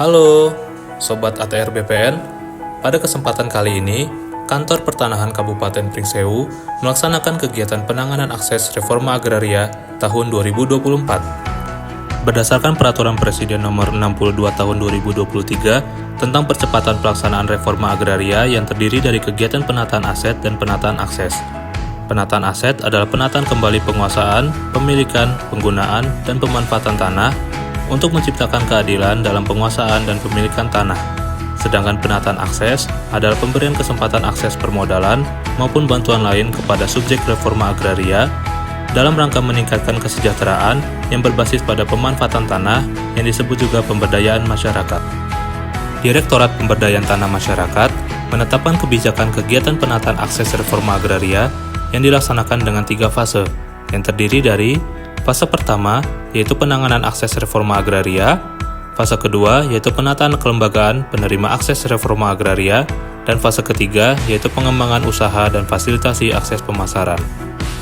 Halo, Sobat ATR BPN. Pada kesempatan kali ini, Kantor Pertanahan Kabupaten Pringsewu melaksanakan kegiatan penanganan akses reforma agraria tahun 2024. Berdasarkan Peraturan Presiden Nomor 62 Tahun 2023 tentang percepatan pelaksanaan reforma agraria yang terdiri dari kegiatan penataan aset dan penataan akses. Penataan aset adalah penataan kembali penguasaan, pemilikan, penggunaan, dan pemanfaatan tanah untuk menciptakan keadilan dalam penguasaan dan pemilikan tanah. Sedangkan penataan akses adalah pemberian kesempatan akses permodalan maupun bantuan lain kepada subjek reforma agraria dalam rangka meningkatkan kesejahteraan yang berbasis pada pemanfaatan tanah yang disebut juga pemberdayaan masyarakat. Direktorat Pemberdayaan Tanah Masyarakat menetapkan kebijakan kegiatan penataan akses reforma agraria yang dilaksanakan dengan 3 fase, yang terdiri dari fase pertama, yaitu penanganan akses reforma agraria, fase kedua, yaitu penataan kelembagaan penerima akses reforma agraria, dan fase ketiga, yaitu pengembangan usaha dan fasilitasi akses pemasaran.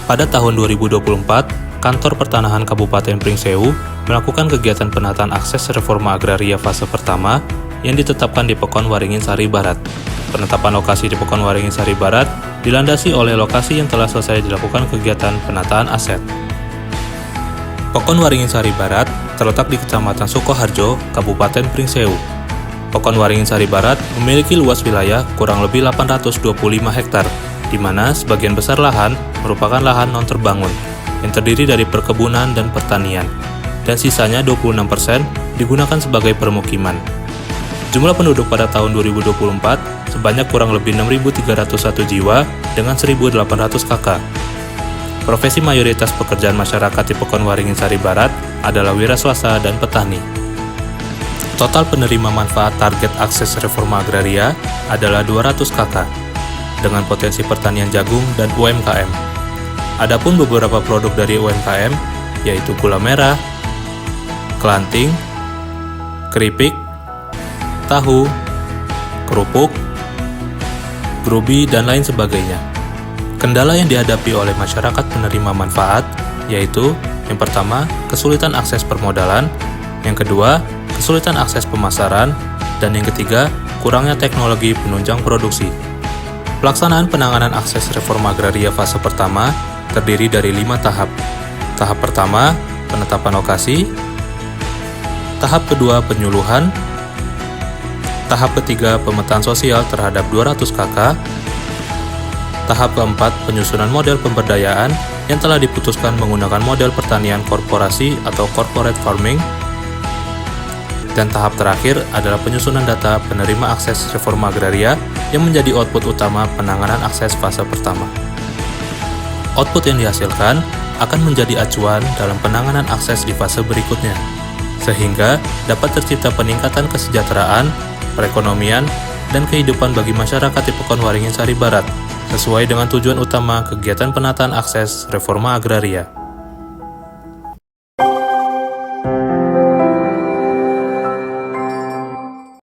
Pada tahun 2024, Kantor Pertanahan Kabupaten Pringsewu melakukan kegiatan penataan akses reforma agraria fase pertama yang ditetapkan di Pekon Waringin Sari Barat. Penetapan lokasi di Pekon Waringin Sari Barat dilandasi oleh lokasi yang telah selesai dilakukan kegiatan penataan aset. Pekon Waringin Sari Barat terletak di Kecamatan Sukoharjo, Kabupaten Pringsewu. Pekon Waringin Sari Barat memiliki luas wilayah kurang lebih 825 hektar, di mana sebagian besar lahan merupakan lahan non-terbangun, yang terdiri dari perkebunan dan pertanian, dan sisanya 26% digunakan sebagai permukiman. Jumlah penduduk pada tahun 2024 sebanyak kurang lebih 6.301 jiwa dengan 1.800 KK. Profesi mayoritas pekerjaan masyarakat di Pekon Waringin Sari Barat adalah wira swasta dan petani. Total penerima manfaat target akses reforma agraria adalah 200 KK, dengan potensi pertanian jagung dan UMKM. Adapun beberapa produk dari UMKM, yaitu gula merah, kelanting, keripik, tahu, kerupuk, gerubi, dan lain sebagainya. Kendala yang dihadapi oleh masyarakat penerima manfaat yaitu yang pertama, kesulitan akses permodalan, yang kedua, kesulitan akses pemasaran, dan yang ketiga, kurangnya teknologi penunjang produksi. Pelaksanaan penanganan akses reforma agraria fase pertama terdiri dari 5 tahap. Tahap pertama, penetapan lokasi. Tahap kedua, penyuluhan. Tahap ketiga, pemetaan sosial terhadap 200 KK. Tahap keempat, penyusunan model pemberdayaan yang telah diputuskan menggunakan model pertanian korporasi atau corporate farming. Dan tahap terakhir adalah penyusunan data penerima akses reforma agraria yang menjadi output utama penanganan akses fase pertama. Output yang dihasilkan akan menjadi acuan dalam penanganan akses di fase berikutnya, sehingga dapat tercipta peningkatan kesejahteraan, perekonomian, dan kehidupan bagi masyarakat di Pekon Waringin Sari Barat, sesuai dengan tujuan utama kegiatan penataan akses reforma agraria.